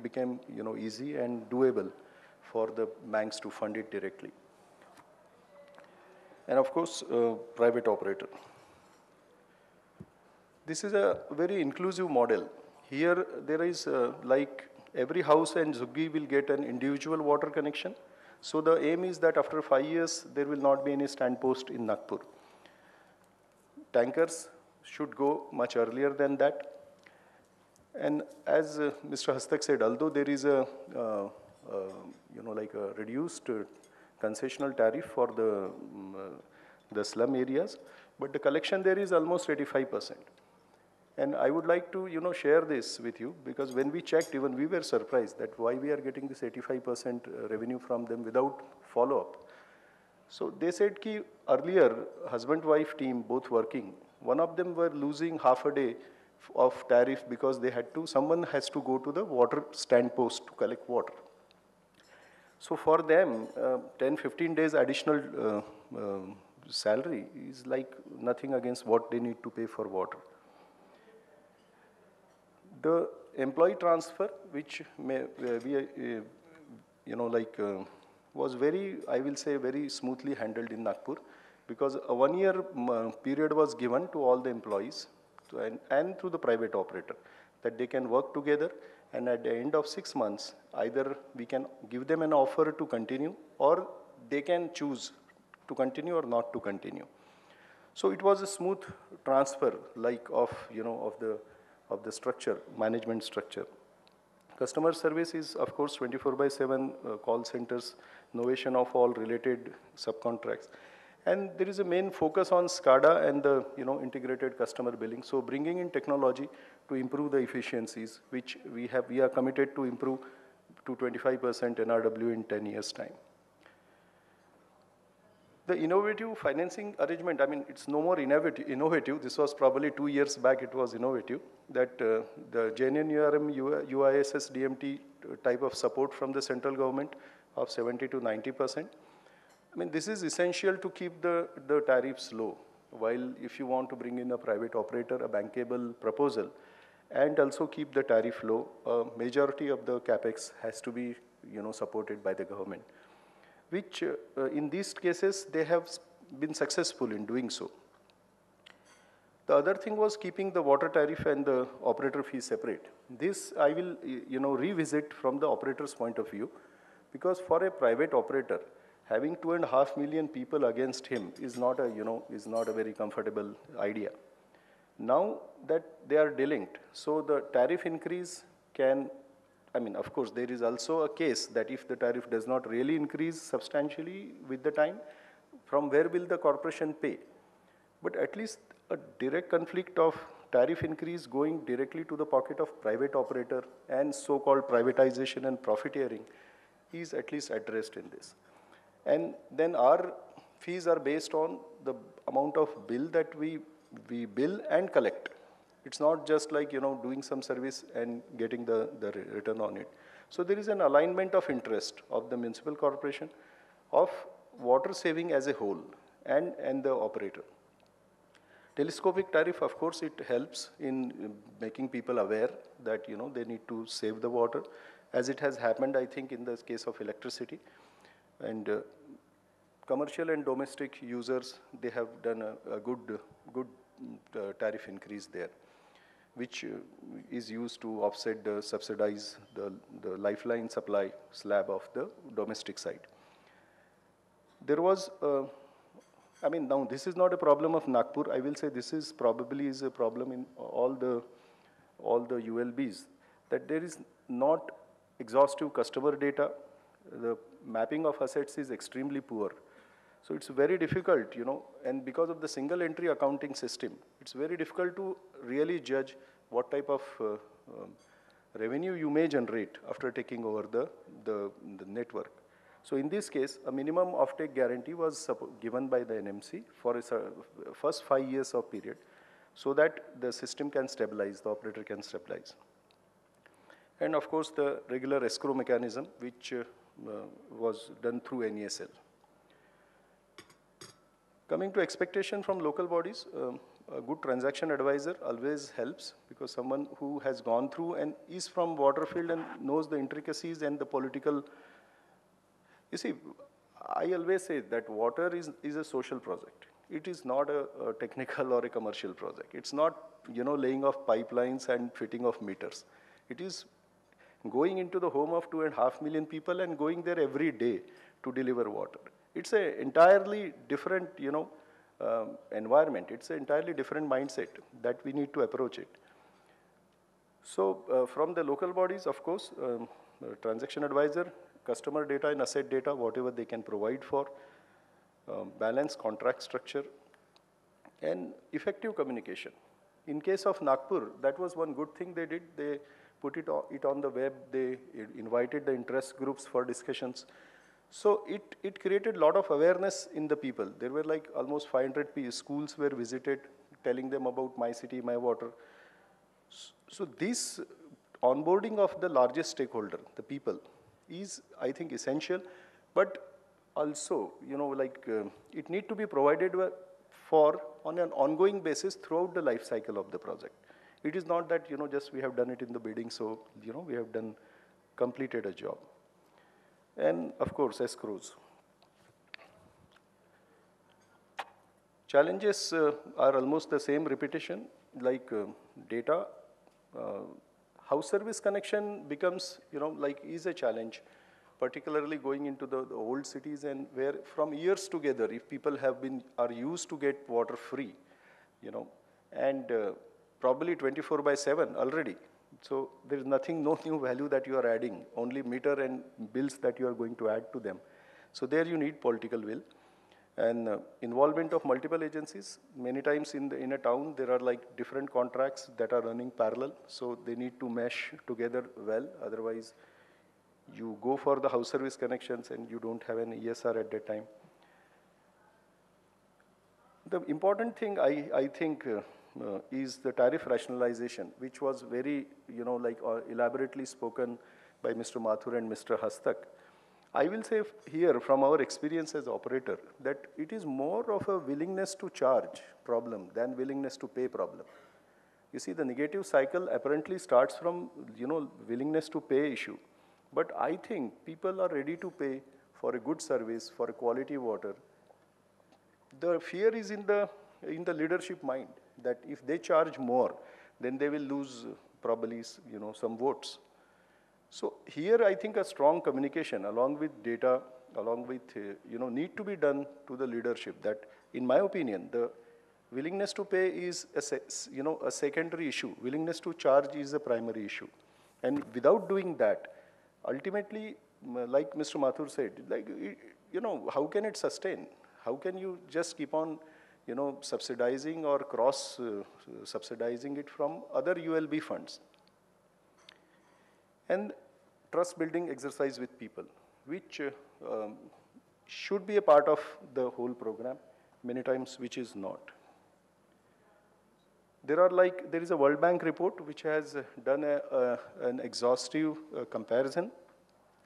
became, easy and doable for the banks to fund it directly. And of course, private operator. This is a very inclusive model. Here there is like every house and Zuggi will get an individual water connection. So the aim is that after 5 years, there will not be any stand post in Nagpur. Tankers should go much earlier than that. And as Mr. Hastak said, although there is a, like a reduced concessional tariff for the slum areas, but the collection there is almost 85%. And I would like to, share this with you, because when we checked, even we were surprised that why we are getting this 85% revenue from them without follow-up. So they said ki earlier, husband-wife team, both working, one of them were losing half a day of tariff because they had to, someone has to go to the water stand post to collect water. So for them, 10, 15 days additional salary is like nothing against what they need to pay for water. The employee transfer, which was very, I will say, very smoothly handled in Nagpur, because a 1 year period was given to all the employees and to the private operator, that they can work together, and at the end of 6 months, either we can give them an offer to continue, or they can choose to continue or not to continue. So it was a smooth transfer, like of the structure, management structure. Customer service is, of course, 24/7 call centers, novation of all related subcontracts. And there is a main focus on SCADA and the integrated customer billing. So bringing in technology to improve the efficiencies, which we are committed to improve to 25% NRW in 10 years' time. The innovative financing arrangement, I mean, it's no more innovative. This was probably 2 years back, it was innovative, that the JNN URM, UISS, DMT type of support from the central government of 70 to 90%. I mean, this is essential to keep the tariffs low, while if you want to bring in a private operator, a bankable proposal, and also keep the tariff low, a majority of the capex has to be supported by the government, which in these cases, they have been successful in doing so. The other thing was keeping the water tariff and the operator fee separate. This I will revisit from the operator's point of view, because for a private operator, having 2.5 million people against him is not a very comfortable idea. Now that they are delinked, so the tariff increase can, I mean, of course, there is also a case that if the tariff does not really increase substantially with the time, from where will the corporation pay? But at least a direct conflict of tariff increase going directly to the pocket of private operator and so-called privatization and profiteering is at least addressed in this. And then our fees are based on the amount of bill that we bill and collect. It's not just like, doing some service and getting the return on it. So there is an alignment of interest of the municipal corporation, of water saving as a whole, and the operator. Telescopic tariff, of course, it helps in making people aware that, they need to save the water, as it has happened, I think, in the case of electricity. And commercial and domestic users, they have done a good tariff increase there, which is used to offset subsidize the lifeline supply slab of the domestic side. There was, now this is not a problem of Nagpur. I will say this is probably a problem in all the ULBs, that there is not exhaustive customer data. The mapping of assets is extremely poor. So it's very difficult, and because of the single entry accounting system, it's very difficult to really judge what type of revenue you may generate after taking over the network. So in this case, a minimum offtake guarantee was given by the NMC for a first 5 years of period, so that the system can stabilize, the operator can stabilize. And of course, the regular escrow mechanism, which was done through NESL. Coming to expectation from local bodies, a good transaction advisor always helps, because someone who has gone through and is from water field and knows the intricacies and the political. You see, I always say that water is a social project. It is not a technical or a commercial project. It's not, laying of pipelines and fitting of meters. It is going into the home of 2.5 million people and going there every day to deliver water. It's an entirely different, environment. It's an entirely different mindset that we need to approach it. So from the local bodies, of course, transaction advisor, customer data and asset data, whatever they can provide for, balanced contract structure, and effective communication. In case of Nagpur, that was one good thing they did. They put it on the web. They invited the interest groups for discussions. So it created a lot of awareness in the people. There were like almost 500 schools were visited, telling them about my city, my water. So this onboarding of the largest stakeholder, the people, is, I think, essential. But also, it need to be provided for on an ongoing basis throughout the life cycle of the project. It is not that, just we have done it in the bidding, so, we have completed a job. And of course, escrows. Challenges are almost the same repetition, like data. House service connection becomes, is a challenge, particularly going into the old cities, and where from years together, if people are used to get water free, and probably 24/7 already. So there is nothing, no new value that you are adding, only meter and bills that you are going to add to them. So there you need political will. And involvement of multiple agencies. Many times in a town, there are like different contracts that are running parallel, so they need to mesh together well. Otherwise, you go for the house service connections and you don't have an ESR at that time. The important thing, I think, is the tariff rationalization, which was very, elaborately spoken by Mr. Mathur and Mr. Hastak. I will say here, from our experience as operator, that it is more of a willingness to charge problem than willingness to pay problem. You see, the negative cycle apparently starts from, willingness to pay issue. But I think people are ready to pay for a good service, for a quality water. The fear is in the leadership mind, that if they charge more, then they will lose probably, some votes. So here, I think a strong communication along with data, along with, need to be done to the leadership, that, in my opinion, the willingness to pay is a secondary issue. Willingness to charge is a primary issue. And without doing that, ultimately, like Mr. Mathur said, how can it sustain? How can you just keep on, subsidizing or cross-subsidizing it from other ULB funds? And trust building exercise with people, which should be a part of the whole program, many times which is not. There is a World Bank report which has done an exhaustive comparison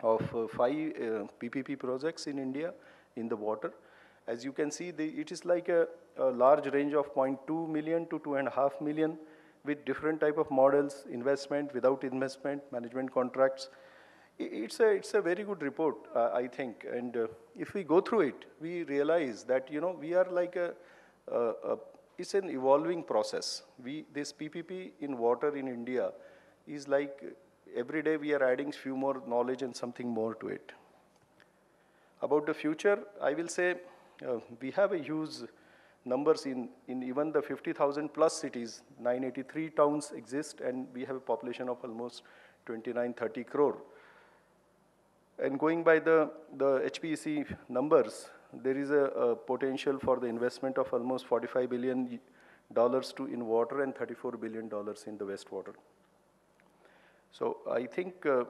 of 5 PPP projects in India in the water. As you can see, it is like a large range of 0.2 million to 2.5 million, with different type of models, investment, without investment, management contracts. It's a very good report, I think. And if we go through it, we realize that, we are like it's an evolving process. This PPP in water in India is like every day we are adding few more knowledge and something more to it. About the future, I will say we have a huge numbers in even the 50,000 plus cities. 983 towns exist, and we have a population of almost 29-30 crore. And going by the HPEC numbers, there is a potential for the investment of almost $45 billion in water and $34 billion in the wastewater. So I think there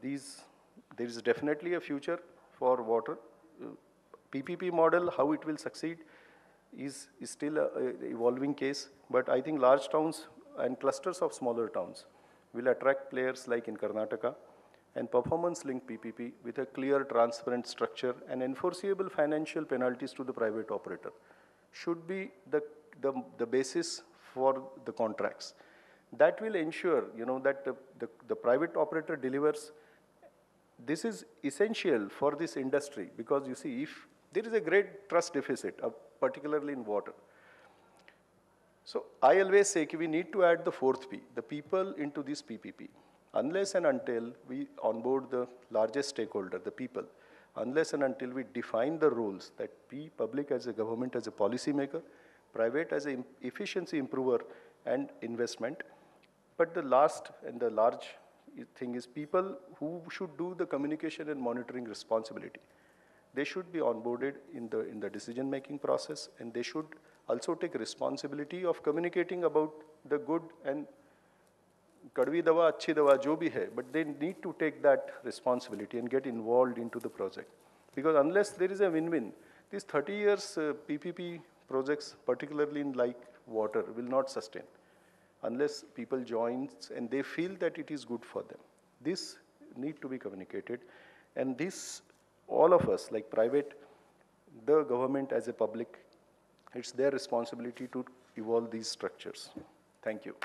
is definitely a future for water. PPP model, how it will succeed, is still an evolving case. But I think large towns and clusters of smaller towns will attract players like in Karnataka, and performance-linked PPP with a clear, transparent structure and enforceable financial penalties to the private operator should be the the basis for the contracts. That will ensure, that the private operator delivers. This is essential for this industry because you see, if there is a great trust deficit, particularly in water. So I always say we need to add the fourth P, the people into this PPP. Unless and until we onboard the largest stakeholder, the people, unless and until we define the roles that we, public as a government, as a policy maker, private as an efficiency improver and investment. But the last and the large thing is people who should do the communication and monitoring responsibility. They should be onboarded in the decision-making process, and they should also take responsibility of communicating about the good and kadvi dawa, achhi dawa, jo bhi hai, but they need to take that responsibility and get involved into the project. Because unless there is a win-win, these 30 years PPP projects, particularly in like water, will not sustain unless people join and they feel that it is good for them. This need to be communicated, and this, all of us, like private, the government as a public, it's their responsibility to evolve these structures. Thank you.